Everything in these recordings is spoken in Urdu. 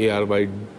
ARY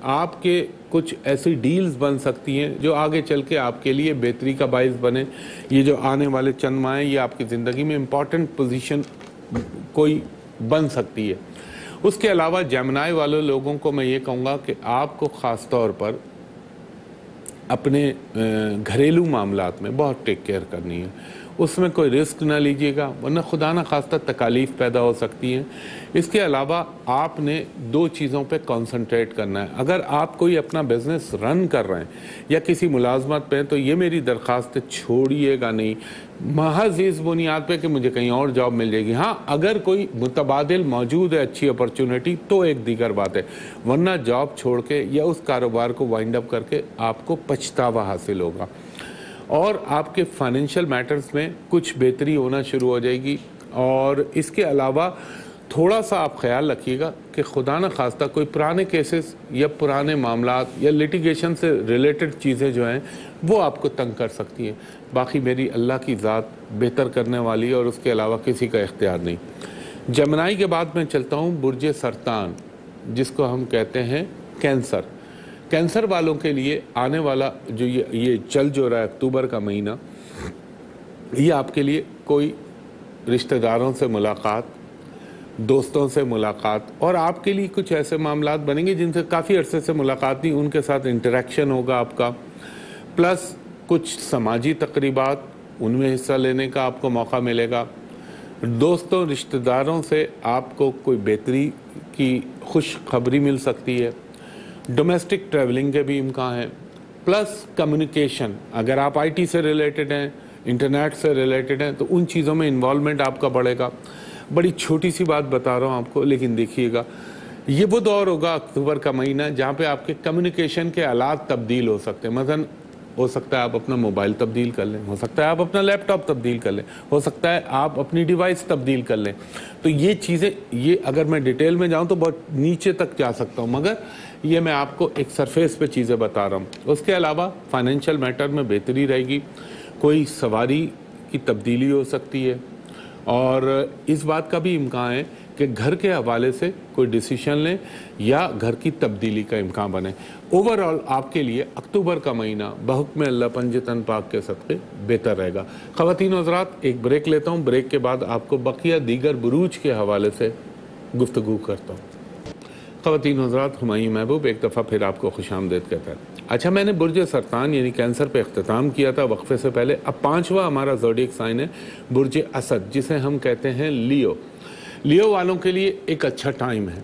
آپ کے کچھ ایسی ڈیلز بن سکتی ہیں جو آگے چل کے آپ کے لیے بہتری کا باعث بنے. یہ جو آنے والے چند ماہ ہیں یہ آپ کی زندگی میں امپورٹنٹ پوزیشن کوئی بن سکتی ہے. اس کے علاوہ جیمنائی والے لوگوں کو میں یہ کہوں گا کہ آپ کو خاص طور پر اپنے گھریلو معاملات میں بہت ٹیک کیئر کرنی ہے. اس میں کوئی رسک نہ لیجیے گا ورنہ خدا نہ خواستہ تکالیف پیدا ہو سکتی ہیں. اس کے علاوہ آپ نے 2 چیزوں پہ کنسنٹریٹ کرنا ہے. اگر آپ کوئی اپنا بزنس رن کر رہے ہیں یا کسی ملازمت پہ تو یہ میری درخواست ہے چھوڑیے گا نہیں محض اس بنیاد پہ کہ مجھے کہیں اور جاب مل جائے گی. ہاں اگر کوئی متبادل موجود ہے اچھی اپرچونٹی تو ایک دیگر بات ہے, ورنہ جاب چھوڑ کے یا اس کاروبار کو وائنڈ اپ کر کے آپ کو پچھتاوا حاصل ہوگا اور آپ کے فائنینشیل میٹرز میں کچھ بہتری ہونا شروع ہو جائے گی. اور اس کے علاوہ تھوڑا سا آپ خیال رکھیے گا کہ خدا نہ خواستہ کوئی پرانے کیسز یا پرانے معاملات یا لٹیگیشن سے ریلیٹڈ چیزیں جو ہیں وہ آپ کو تنگ کر سکتی ہیں. باقی میری اللہ کی ذات بہتر کرنے والی ہے اور اس کے علاوہ کسی کا اختیار نہیں. جمنائی کے بعد میں چلتا ہوں برج سرطان جس کو ہم کہتے ہیں کینسر. کینسر والوں کے لیے آنے والا جو یہ چل جو رہا ہے اکتوبر کا مہینہ یہ آپ کے لیے کوئی رشتہ داروں سے ملاقات, دوستوں سے ملاقات اور آپ کے لیے کچھ ایسے معاملات بنیں گے جن سے کافی عرصے سے ملاقات نہیں, ان کے ساتھ انٹریکشن ہوگا آپ کا, پلس کچھ سماجی تقریبات ان میں حصہ لینے کا آپ کو موقع ملے گا. دوستوں رشتہ داروں سے آپ کو کوئی بہتری کی خوش خبری مل سکتی ہے. ڈومیسٹک ٹریولنگ کے بھی امکان ہیں, پلس کمیونیکیشن اگر آپ آئی ٹی سے ریلیٹڈ ہیں انٹرنیٹ سے ریلیٹڈ ہیں تو ان چیزوں میں انوالومنٹ آپ کا بڑھے گا. بڑی چھوٹی سی بات بتا رہا ہوں آپ کو لیکن دیکھیے گا یہ وہ دور ہوگا اکتوبر کا مہینہ جہاں پہ آپ کے کمیونیکیشن کے آلات تبدیل ہو سکتے ہیں. مثلا ہو سکتا ہے آپ اپنا موبائل تبدیل کر لیں, ہو سکتا ہے آپ اپنا لیپ ٹاپ تبدیل کر لیں, ہو سکتا ہے آپ اپنی ڈیوائس تبدیل کر لیں. تو یہ چیزیں یہ اگر میں ڈیٹیل میں جاؤں تو بہت نیچے تک جا سکتا ہوں مگر یہ میں آپ کو ایک سرفیس پہ چیزیں بتا رہا ہوں. اس کے علاوہ فائنینشیل میٹر میں بہتری رہے گی, کوئی سواری کی تبدیلی ہو سکتی ہے اور اس بات کا بھی امکان ہے کہ گھر کے حوالے سے کوئی ڈیسیشن لیں یا گھر کی تبدیلی کا امکان بنے. اوورآل آپ کے لیے اکتوبر کا مہینہ بحکم اللہ پنجتن پاک کے صدقے بہتر رہے گا. خواتین و حضرات ایک بریک لیتا ہوں, بریک کے بعد آپ کو بقیہ دیگر بروج کے حوالے سے گفتگو کرتا ہوں. خواتین و حضرات ہمایوں محبوب ایک دفعہ پھر آپ کو خوش آمدید کہتا ہے. اچھا میں نے برج سرطان یعنی کینسر پہ اختتام کیا تھا وقفے سے پہلے. اب 5واں ہمارا زوڈیک سائن ہے برج اسد جسے ہم کہتے ہیں لیو. لیو والوں کے لیے ایک اچھا ٹائم ہے,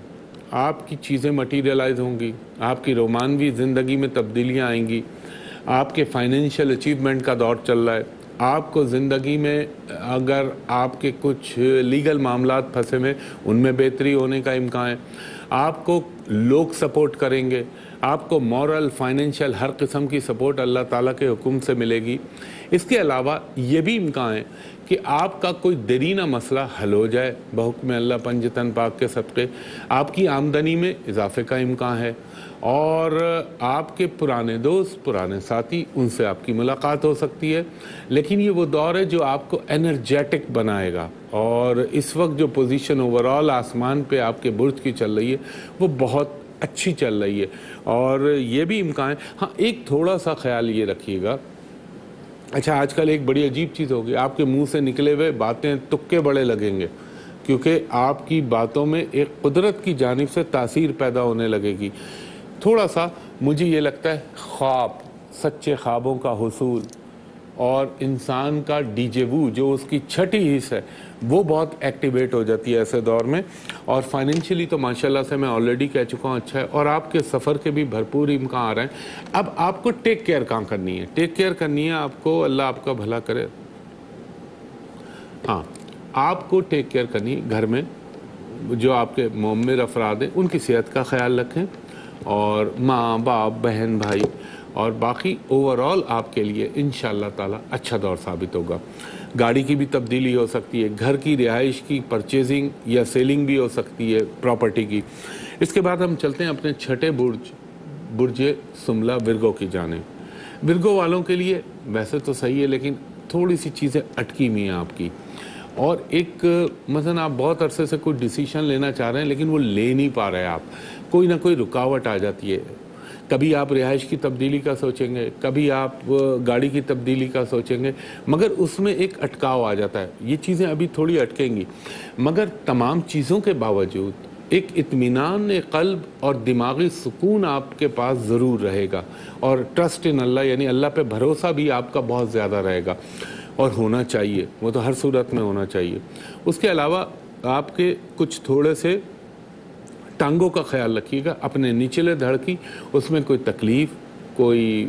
آپ کی چیزیں مٹیریلائز ہوں گی, آپ کی رومانوی زندگی میں تبدیلیاں آئیں گی, آپ کے فائنینشیل اچیومنٹ کا دور چل رہا ہے. آپ کو زندگی میں اگر آپ کے کچھ لیگل معاملات پھنسے میں ان میں بہتری ہونے کا امکان ہے. آپ کو لوگ سپورٹ کریں گے, آپ کو مورل فائنینشیل ہر قسم کی سپورٹ اللہ تعالیٰ کے حکم سے ملے گی. اس کے علاوہ یہ بھی امکان ہے کہ آپ کا کوئی دیرینہ مسئلہ حل ہو جائے بحکم اللہ پنجتن پاک کے صدقے. آپ کی آمدنی میں اضافے کا امکان ہے اور آپ کے پرانے دوست پرانے ساتھی ان سے آپ کی ملاقات ہو سکتی ہے. لیکن یہ وہ دور ہے جو آپ کو انرجیٹک بنائے گا اور اس وقت جو پوزیشن اوورآل آسمان پہ آپ کے برج کی چل رہی ہے وہ بہت اچھی چل رہی ہے. اور یہ بھی امکان ہے, ہاں ایک تھوڑا سا خیال یہ رکھیے گا. اچھا آج کل ایک بڑی عجیب چیز ہوگی, آپ کے منہ سے نکلے ہوئے باتیں تکے بڑے لگیں گے کیونکہ آپ کی باتوں میں ایک قدرت کی جانب سے تاثیر پیدا ہونے لگے گی. تھوڑا سا مجھے یہ لگتا ہے خواب, سچے خوابوں کا حصول اور انسان کا ڈیجیوو جو اس کی چھٹی حص ہے وہ بہت ایکٹیویٹ ہو جاتی ہے ایسے دور میں. اور فائنینشلی تو ماشاءاللہ سے میں آلریڈی کہہ چکا ہوں اچھا ہے اور آپ کے سفر کے بھی بھرپور امکان آ رہے ہیں. اب آپ کو ٹیک کیئر کہاں کرنی ہے, ٹیک کیئر کرنی ہے آپ کو, اللہ آپ کا بھلا کرے. ہاں آپ کو ٹیک کیئر کرنی ہے گھر میں جو آپ کے معمر افراد ہیں ان کی صحت کا خیال رکھیں اور ماں باپ بہن بھائی اور باقی اوورآل آپ کے لیے انشاءاللہ تعالی اچھا دور ثابت ہوگا. گاڑی کی بھی تبدیلی ہو سکتی ہے, گھر کی رہائش کی پرچیزنگ یا سیلنگ بھی ہو سکتی ہے پراپرٹی کی. اس کے بعد ہم چلتے ہیں اپنے چھٹے برج سملہ ورگو کی جانب. ورگو والوں کے لیے ویسے تو صحیح ہے لیکن تھوڑی سی چیزیں اٹکی ہوئی ہیں آپ کی اور ایک مثلا آپ بہت عرصے سے کوئی ڈیسیشن لینا چاہ رہے ہیں لیکن وہ لے نہیں پا رہے. آپ کوئی نہ کوئی رکاوٹ آ جاتی ہے. کبھی آپ رہائش کی تبدیلی کا سوچیں گے, کبھی آپ گاڑی کی تبدیلی کا سوچیں گے, مگر اس میں ایک اٹکاؤ آ جاتا ہے. یہ چیزیں ابھی تھوڑی اٹکیں گی, مگر تمام چیزوں کے باوجود ایک اطمینان قلب اور دماغی سکون آپ کے پاس ضرور رہے گا, اور ٹرسٹ ان اللہ یعنی اللہ پہ بھروسہ بھی آپ کا بہت زیادہ رہے گا, اور ہونا چاہیے, وہ تو ہر صورت میں ہونا چاہیے. اس کے علاوہ آپ کے کچھ تھوڑے سے ٹانگوں کا خیال رکھیے گا, اپنے نچلے دھڑ کی, اس میں کوئی تکلیف, کوئی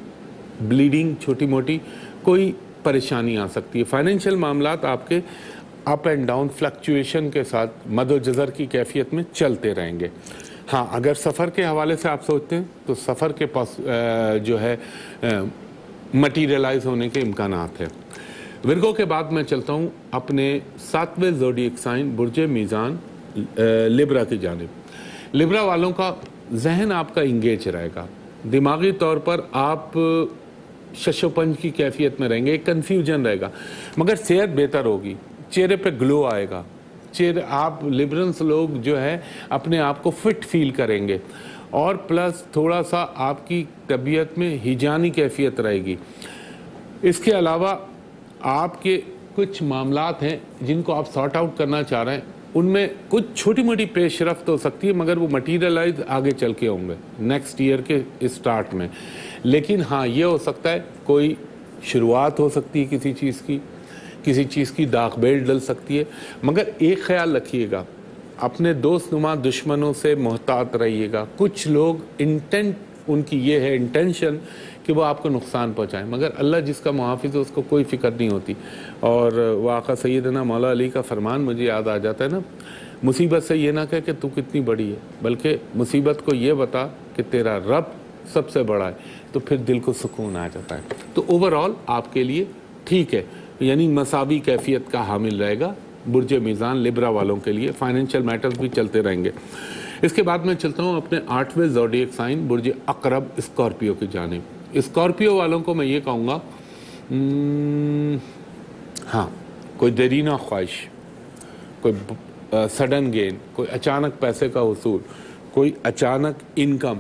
بلیڈنگ چھوٹی موٹی, کوئی پریشانی آ سکتی ہے. فائنینشیل معاملات آپ کے اپ اینڈ ڈاؤن فلکچویشن کے ساتھ مد و جزر کی کیفیت میں چلتے رہیں گے. ہاں, اگر سفر کے حوالے سے آپ سوچتے ہیں تو سفر کے پاس جو ہے مٹیریلائز ہونے کے امکانات ہیں. ورگو کے بعد میں چلتا ہوں اپنے 7ویں زوڈیک سائن برج میزان لیبرا کی جانب. لیبرا والوں کا ذہن آپ کا انگیج رہے گا, دماغی طور پر آپ شش و پنج کی کیفیت میں رہیں گے, ایک کنفیوژن رہے گا, مگر صحت بہتر ہوگی, چہرے پہ گلو آئے گا, آپ لیبرنس لوگ جو ہے اپنے آپ کو فٹ فیل کریں گے, اور پلس تھوڑا سا آپ کی طبیعت میں ہیجانی کیفیت رہے گی. اس کے علاوہ آپ کے کچھ معاملات ہیں جن کو آپ سارٹ آؤٹ کرنا چاہ رہے ہیں, ان میں کچھ چھوٹی موٹی پیش رفت ہو سکتی ہے, مگر وہ مٹیریلائز آگے چل کے ہوں گے نیکسٹ ایئر کے اسٹارٹ میں. لیکن ہاں, یہ ہو سکتا ہے کوئی شروعات ہو سکتی ہے کسی چیز کی داغ بیل ڈل سکتی ہے, مگر ایک خیال رکھیے گا, اپنے دوست نما دشمنوں سے محتاط رہیے گا. کچھ لوگ ان کی یہ ہے انٹینشن کہ وہ آپ کو نقصان پہنچائیں, مگر اللہ جس کا محافظ ہے اس کو کوئی فکر نہیں ہوتی. اور وہ آقا سیدنا مولا علی کا فرمان مجھے یاد آ جاتا ہے نا, مصیبت سے یہ نہ کہے کہ تو کتنی بڑی ہے, بلکہ مصیبت کو یہ بتا کہ تیرا رب سب سے بڑا ہے, تو پھر دل کو سکون آ جاتا ہے. تو اوورآل آپ کے لیے ٹھیک ہے, یعنی مساوی کیفیت کا حامل رہے گا برج میزان لیبرا والوں کے لیے. فائنینشیل میٹرز بھی چلتے رہیں گے. اس کے بعد میں چلتا ہوں اپنے 8ویں زوڈیک سائن برج عقرب اسکارپیو کی جانب. اسکارپیو والوں کو میں یہ کہوں گا, ہاں, کوئی دیرینہ خواہش, کوئی سڈن گین, کوئی اچانک پیسے کا حصول, کوئی اچانک انکم,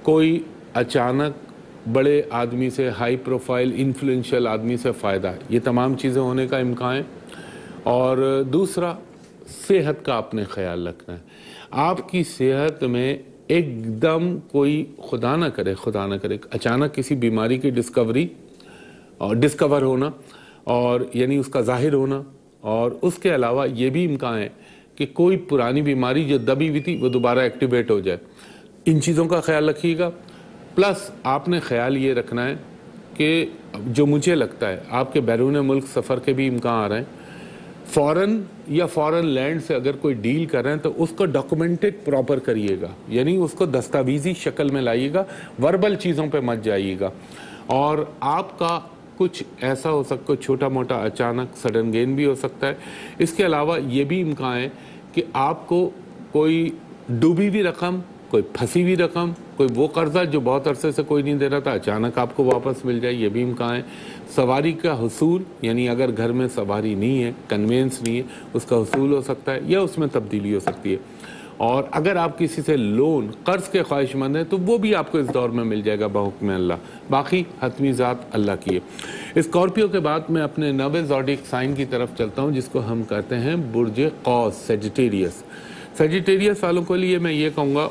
کوئی اچانک بڑے آدمی سے, ہائی پروفائل انفلوئنشل آدمی سے فائدہ, یہ تمام چیزیں ہونے کا امکان ہے. اور دوسرا, صحت کا اپنے خیال رکھنا ہے. آپ کی صحت میں ایک دم کوئی خدا نہ کرے اچانک کسی بیماری کی ڈسکور ہونا, اور یعنی اس کا ظاہر ہونا, اور اس کے علاوہ یہ بھی امکان ہے کہ کوئی پرانی بیماری جو دبی ہوئی تھی وہ دوبارہ ایکٹیویٹ ہو جائے. ان چیزوں کا خیال رکھیے گا. پلس آپ نے خیال یہ رکھنا ہے کہ جو مجھے لگتا ہے آپ کے بیرون ملک سفر کے بھی امکان آ رہے ہیں. فورن یا فورن لینڈ سے اگر کوئی ڈیل کر رہے ہیں تو اس کو ڈاکومنٹڈ پراپر کریے گا, یعنی اس کو دستاویزی شکل میں لائیے گا, وربل چیزوں پہ مت جائیے گا. اور آپ کا کچھ ایسا ہو سکتا ہے چھوٹا موٹا اچانک سڈن گین بھی ہو سکتا ہے. اس کے علاوہ یہ بھی امکان ہے کہ آپ کو کوئی ڈوبی ہوئی رقم, کوئی پھنسی ہوئی رقم, کوئی وہ قرضہ جو بہت عرصے سے کوئی نہیں دے رہا تھا اچانک آپ کو واپس مل جائے, یہ بھی امکان ہے. سواری کا حصول, یعنی اگر گھر میں سواری نہیں ہے, کنوینس نہیں ہے, اس کا حصول ہو سکتا ہے یا اس میں تبدیلی ہو سکتی ہے. اور اگر آپ کسی سے لون قرض کے خواہش مند ہیں تو وہ بھی آپ کو اس دور میں مل جائے گا بحکم اللہ. باقی حتمی ذات اللہ کی ہے. اسکارپیو کے بعد میں اپنے 9ویں زوڈیک سائن کی طرف چلتا ہوں جس کو ہم کہتے ہیں برج قوس, سیجیٹیریس. سیجیٹیریس والوں کے لیے میں یہ کہوں گا,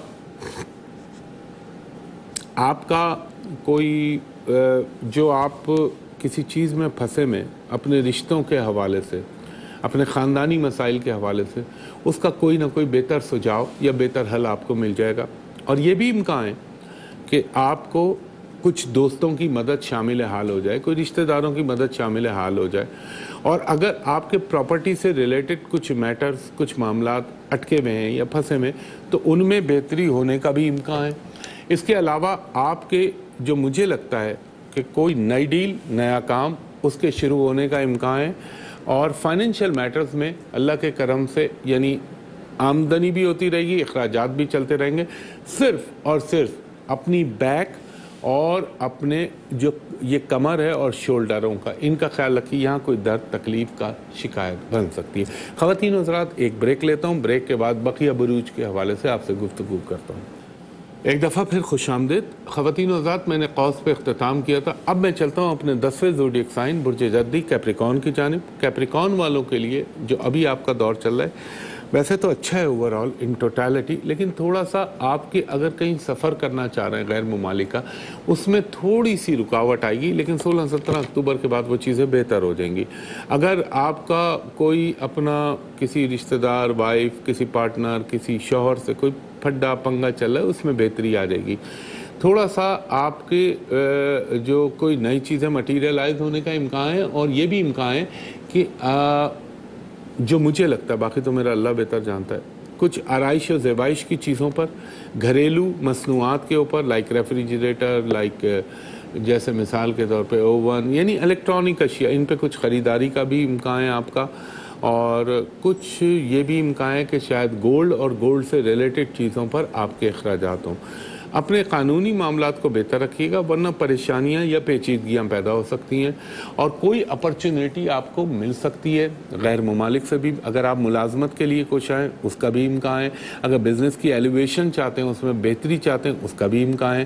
آپ کا کوئی جو آپ کسی چیز میں پھنسے میں اپنے رشتوں کے حوالے سے, اپنے خاندانی مسائل کے حوالے سے, اس کا کوئی نہ کوئی بہتر سجھاؤ یا بہتر حل آپ کو مل جائے گا. اور یہ بھی امکان ہے کہ آپ کو کچھ دوستوں کی مدد شامل حال ہو جائے, کوئی رشتہ داروں کی مدد شامل حال ہو جائے. اور اگر آپ کے پراپرٹی سے ریلیٹڈ کچھ میٹرز, کچھ معاملات اٹکے ہوئے ہیں یا پھنسے ہوئے تو ان میں بہتری ہونے کا بھی امکان ہے. اس کے علاوہ آپ کے جو مجھے لگتا ہے کہ کوئی نئی ڈیل, نیا کام, اس کے شروع ہونے کا امکان ہے. اور فائنینشیل میٹرز میں اللہ کے کرم سے یعنی آمدنی بھی ہوتی رہے گی, اخراجات بھی چلتے رہیں گے. صرف اور صرف اپنی بیک اور اپنے جو یہ کمر ہے اور شولڈروں کا, ان کا خیال رکھیے, یہاں کوئی درد تکلیف کا شکایت بن سکتی ہے. خواتین حضرات, ایک بریک لیتا ہوں, بریک کے بعد بقیہ بروج کے حوالے سے آپ سے گفتگو کرتا ہوں. ایک دفعہ پھر خوش آمدید خواتین و حضرات. میں نے قوس پہ اختتام کیا تھا. اب میں چلتا ہوں اپنے 10ویں زوڈیک سائن برج جدی کیپریکون کی جانب. کیپریکون والوں کے لیے جو ابھی آپ کا دور چل رہا ہے ویسے تو اچھا ہے اوور آل ان ٹوٹیلٹی، لیکن تھوڑا سا آپ کے اگر کہیں سفر کرنا چاہ رہے ہیں غیر ممالک کا، اس میں تھوڑی سی رکاوٹ آئے گی، لیکن 16-17 اکتوبر کے بعد وہ چیزیں بہتر ہو جائیں گی. اگر آپ کا کوئی اپنا کسی رشتہ دار، وائف، کسی پارٹنر، کسی شوہر سے کوئی پھڈا پنگا چل رہا ہے، اس میں بہتری آ جائے گی. تھوڑا سا آپ کے جو کوئی نئی چیزیں مٹیریلائز ہونے کا امکان ہے، اور یہ بھی امکان ہے کہ جو مجھے لگتا ہے، باقی تو میرا اللہ بہتر جانتا ہے، کچھ آرائش و زیبائش کی چیزوں پر، گھریلو مصنوعات کے اوپر، لائک ریفریجریٹر، لائک جیسے مثال کے طور پہ اوون، یعنی الیکٹرانک اشیاء، ان پہ کچھ خریداری کا بھی امکان ہے آپ کا. اور کچھ یہ بھی امکان ہے کہ شاید گولڈ اور گولڈ سے ریلیٹڈ چیزوں پر آپ کے اخراجات ہوں. اپنے قانونی معاملات کو بہتر رکھیے گا، ورنہ پریشانیاں یا پیچیدگیاں پیدا ہو سکتی ہیں، اور کوئی اپرچونیٹی آپ کو مل سکتی ہے غیر ممالک سے بھی. اگر آپ ملازمت کے لیے کوشاں ہیں، اس کا بھی امکان ہے. اگر بزنس کی ایلیویشن چاہتے ہیں، اس میں بہتری چاہتے ہیں، اس کا بھی امکان ہے.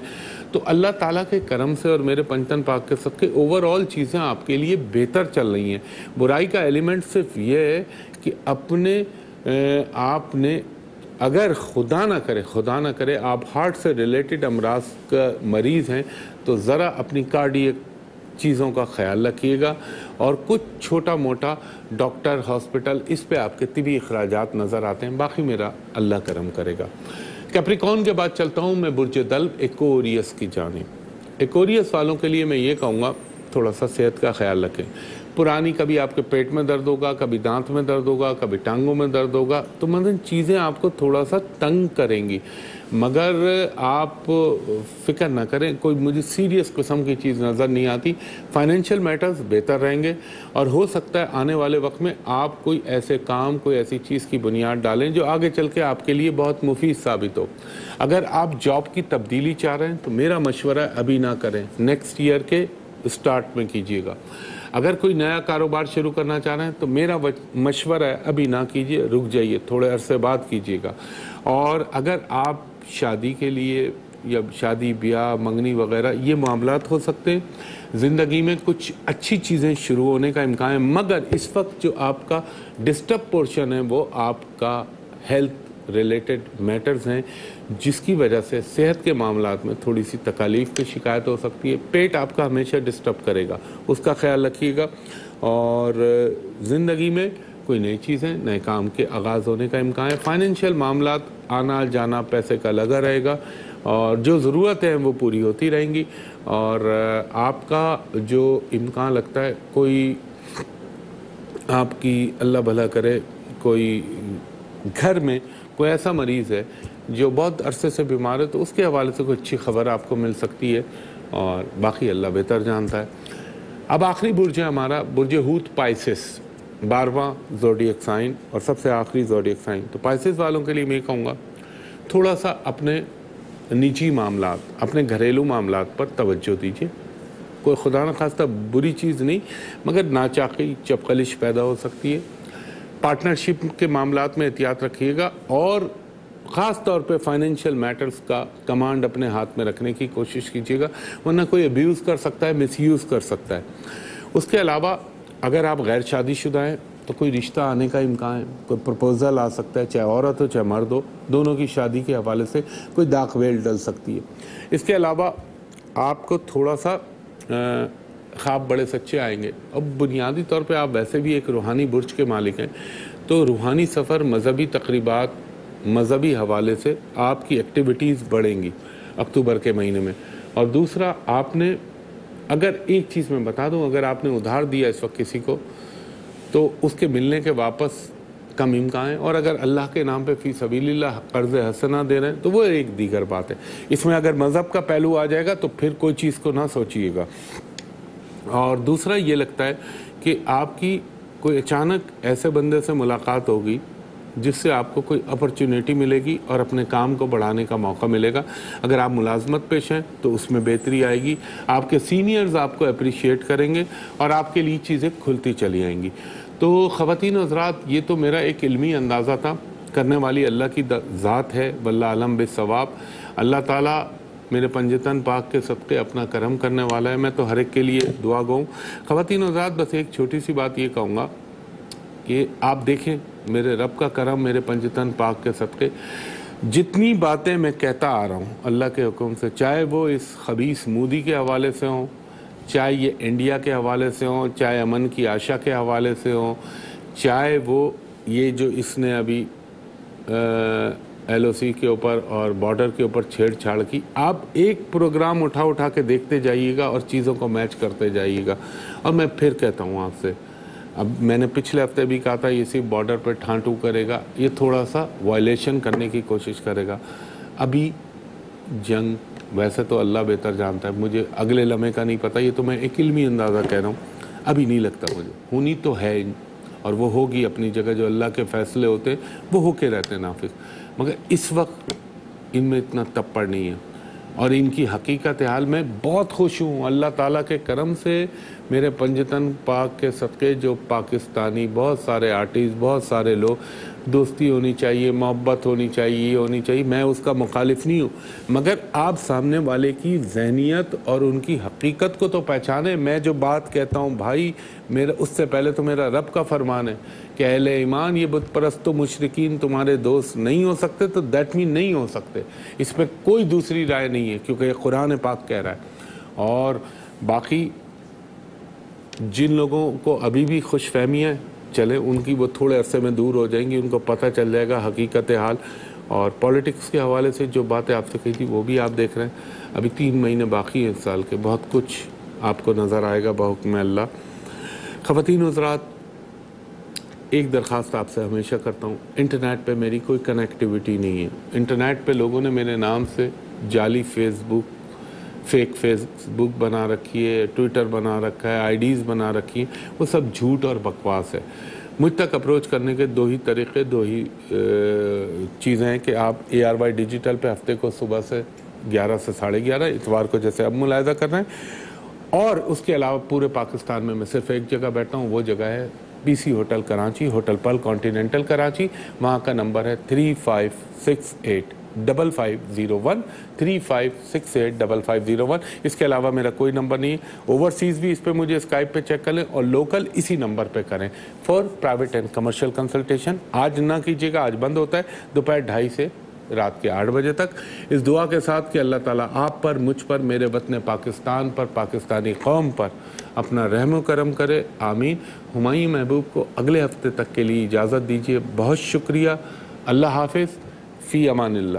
تو اللہ تعالیٰ کے کرم سے اور میرے پنجتن پاک کے صدقے اوور آل چیزیں آپ کے لیے بہتر چل رہی ہیں. برائی کا ایلیمنٹ صرف یہ ہے کہ آپ نے اگر خدا نہ کرے آپ ہارٹ سے ریلیٹڈ امراض کا مریض ہیں، تو ذرا اپنی کارڈیک چیزوں کا خیال رکھیے گا، اور کچھ چھوٹا موٹا ڈاکٹر، ہاسپٹل، اس پہ آپ کے طبی اخراجات نظر آتے ہیں. باقی میرا اللہ کرم کرے گا. کیپریکون کے بعد چلتا ہوں میں برج دلو ایکوریس کی جانب. ایکوریس والوں کے لیے میں یہ کہوں گا تھوڑا سا صحت کا خیال رکھیں. پرانی کبھی آپ کے پیٹ میں درد ہوگا، کبھی دانت میں درد ہوگا، کبھی ٹانگوں میں درد ہوگا، تو مثلا چیزیں آپ کو تھوڑا سا تنگ کریں گی، مگر آپ فکر نہ کریں، کوئی مجھے سیریس قسم کی چیز نظر نہیں آتی. فائنینشیل میٹرز بہتر رہیں گے، اور ہو سکتا ہے آنے والے وقت میں آپ کوئی ایسے کام، کوئی ایسی چیز کی بنیاد ڈالیں جو آگے چل کے آپ کے لیے بہت مفید ثابت ہو. اگر آپ جاب کی تبدیلی چاہ رہے ہیں تو میرا مشورہ ہے ابھی نہ کریں، نیکسٹ ایئر کے اسٹارٹ میں کیجیے گا. اگر کوئی نیا کاروبار شروع کرنا چاہ رہے ہیں تو میرا مشورہ ہے ابھی نہ کیجیے، رک جائیے، تھوڑے عرصے بعد کیجیے گا. اور اگر آپ شادی کے لیے یا شادی بیاہ منگنی وغیرہ یہ معاملات ہو سکتے ہیں، زندگی میں کچھ اچھی چیزیں شروع ہونے کا امکان ہے، مگر اس وقت جو آپ کا ڈسٹرب پورشن ہے وہ آپ کا ہیلتھ ریلیٹڈ میٹرز ہیں، جس کی وجہ سے صحت کے معاملات میں تھوڑی سی تکالیف کی شکایت ہو سکتی ہے. پیٹ آپ کا ہمیشہ ڈسٹرب کرے گا، اس کا خیال رکھیے گا. اور زندگی میں کوئی نئی چیزیں، نئے کام کے آغاز ہونے کا امکان ہے. فائنینشیل معاملات آنا جانا پیسے کا لگا رہے گا، اور جو ضرورت ہے وہ پوری ہوتی رہیں گی. اور آپ کا جو امکان لگتا ہے کوئی آپ کی اللہ بھلا کرے، کوئی گھر میں کوئی ایسا مریض ہے جو بہت عرصے سے بیمار ہے، تو اس کے حوالے سے کوئی اچھی خبر آپ کو مل سکتی ہے، اور باقی اللہ بہتر جانتا ہے. اب آخری برج ہے ہمارا برج ہوت پائسس، 12واں زوڈیک سائن اور سب سے آخری زوڈیک سائن. تو پائسس والوں کے لیے میں کہوں گا تھوڑا سا اپنے نجی معاملات، اپنے گھریلو معاملات پر توجہ دیجیے. کوئی خدا نخواستہ بری چیز نہیں، مگر ناچاقی چپقلش پیدا ہو سکتی ہے. پارٹنرشپ کے معاملات میں احتیاط رکھیے گا، اور خاص طور پہ فائنینشیل میٹرز کا کمانڈ اپنے ہاتھ میں رکھنے کی کوشش کیجیے گا، ورنہ کوئی ابیوز کر سکتا ہے، مس یوز کر سکتا ہے. اس کے علاوہ اگر آپ غیر شادی شدہ ہیں تو کوئی رشتہ آنے کا امکان ہے، کوئی پرپوزل آ سکتا ہے، چاہے عورت ہو چاہے مرد ہو، دونوں کی شادی کے حوالے سے کوئی داغ ویل ڈل سکتی ہے. اس کے علاوہ آپ کو تھوڑا سا خواب بڑے سچے آئیں گے. اب بنیادی طور پہ آپ ویسے بھی ایک روحانی برج کے مالک ہیں، تو روحانی سفر، مذہبی تقریبات، مذہبی حوالے سے آپ کی ایکٹیویٹیز بڑھیں گی اکتوبر کے مہینے میں. اور دوسرا، آپ نے اگر ایک چیز میں بتا دوں، اگر آپ نے ادھار دیا اس وقت کسی کو، تو اس کے ملنے کے واپس کم امکان ہے. اور اگر اللہ کے نام پہ فی سبیل اللہ قرض حسنہ دے رہے ہیں تو وہ ایک دیگر بات ہے. اس میں اگر مذہب کا پہلو آ جائے گا تو پھر کوئی چیز کو نہ سوچیے گا. اور دوسرا یہ لگتا ہے کہ آپ کی کوئی اچانک ایسے بندے سے ملاقات ہوگی جس سے آپ کو کوئی اپرچونیٹی ملے گی اور اپنے کام کو بڑھانے کا موقع ملے گا. اگر آپ ملازمت پیش ہیں تو اس میں بہتری آئے گی، آپ کے سینئرز آپ کو اپریشیٹ کریں گے، اور آپ کے لیے چیزیں کھلتی چلی آئیں گی. تو خواتین و حضرات، یہ تو میرا ایک علمی اندازہ تھا. کرنے والی اللہ کی ذات ہے، واللہ علم بالصواب۔ اللہ تعالیٰ میرے پنجتن پاک کے صدقے اپنا کرم کرنے والا ہے، میں تو ہر ایک کے لیے دعا گو ہوں۔ خواتین و حضرات، بس ایک چھوٹی سی بات یہ کہوں گا کہ آپ دیکھیں میرے رب کا کرم، میرے پنجتن پاک کے صدقے جتنی باتیں میں کہتا آ رہا ہوں اللہ کے حکم سے، چاہے وہ اس خبیث مودی کے حوالے سے ہوں، چاہے یہ انڈیا کے حوالے سے ہوں، چاہے امن کی آشا کے حوالے سے ہوں، چاہے وہ یہ جو اس نے ابھی ایل او سی کے اوپر اور بارڈر کے اوپر چھیڑ چھاڑ کی، آپ ایک پروگرام اٹھا کے دیکھتے جائیے گا اور چیزوں کو میچ کرتے جائیے گا۔ اور میں پھر کہتا ہوں آپ سے، اب میں نے پچھلے ہفتے بھی کہا تھا یہ صرف بارڈر پہ ٹھانٹو کرے گا، یہ تھوڑا سا وائلیشن کرنے کی کوشش کرے گا۔ ابھی جنگ ویسے تو اللہ بہتر جانتا ہے، مجھے اگلے لمحے کا نہیں پتہ، یہ تو میں ایک علمی اندازہ کہہ رہا ہوں، ابھی نہیں لگتا مجھے ہونی تو ہے اور وہ ہوگی اپنی جگہ، جو اللہ کے فیصلے ہوتے ہیں وہ ہو کے رہتے ہیں نافذ، مگر اس وقت ان میں اتنا تپڑ نہیں ہے۔ اور ان کی حقیقت حال میں بہت خوش ہوں اللہ تعالیٰ کے کرم سے، میرے پنجتن پاک کے صدقے جو پاکستانی بہت سارے آرٹسٹ، بہت سارے لوگ، دوستی ہونی چاہیے، محبت ہونی چاہیے، یہ ہونی چاہیے، میں اس کا مخالف نہیں ہوں، مگر آپ سامنے والے کی ذہنیت اور ان کی حقیقت کو تو پہچانیں۔ میں جو بات کہتا ہوں بھائی، میرا اس سے پہلے تو میرا رب کا فرمان ہے کہ اہل ایمان یہ بت پرست و مشرکین تمہارے دوست نہیں ہو سکتے، تو دیٹ مین نہیں ہو سکتے، اس پہ کوئی دوسری رائے نہیں ہے، کیونکہ یہ قرآن پاک کہہ رہا ہے۔ اور باقی جن لوگوں کو ابھی بھی خوش فہمی ہے، چلیں ان کی وہ تھوڑے عرصے میں دور ہو جائیں گی، ان کو پتہ چل جائے گا حقیقت حال۔ اور پولیٹکس کے حوالے سے جو باتیں آپ سے کہی تھی وہ بھی آپ دیکھ رہے ہیں، ابھی 3 مہینے باقی ہیں اس سال کے، بہت کچھ آپ کو نظر آئے گا بحکم اللہ۔ خواتین و حضرات، ایک درخواست آپ سے ہمیشہ کرتا ہوں، انٹرنیٹ پہ میری کوئی کنیکٹیویٹی نہیں ہے، انٹرنیٹ پہ لوگوں نے میرے نام سے جعلی فیک فیس بک بنا رکھی ہے، ٹویٹر بنا رکھا ہے، آئی ڈیز بنا رکھی ہیں، وہ سب جھوٹ اور بکواس ہے۔ مجھ تک اپروچ کرنے کے 2 ہی طریقے، 2 ہی چیزیں ہیں کہ آپ ARY ڈیجیٹل پہ ہفتے کو صبح سے 11 سے 11:30، اتوار کو جیسے اب ملاحظہ کر رہے ہیں، اور اس کے علاوہ پورے پاکستان میں صرف ایک جگہ بیٹھتا ہوں، وہ جگہ ہے PC ہوٹل کراچی، ہوٹل پل کانٹیننٹل کراچی، وہاں کا نمبر ہے 35685501 35685501۔ اس کے علاوہ میرا کوئی نمبر نہیں ہے، اوورسیز بھی اس پہ مجھے اسکائپ پہ چیک کر لیں، اور لوکل اسی نمبر پہ کریں for private and commercial consultation. آج نہ کیجیے گا، آج بند ہوتا ہے دوپہر 2:30 سے رات کے 8 بجے تک، اس دعا کے ساتھ کہ اللہ تعالیٰ آپ پر، مجھ پر، میرے وطن پاکستان پر، پاکستانی قوم پر اپنا رحم و کرم کرے، آمین۔ ہمایوں محبوب کو اگلے ہفتے تک کے لیے اجازت دیجیے، بہت شکریہ، اللہ حافظ، فی امان اللہ۔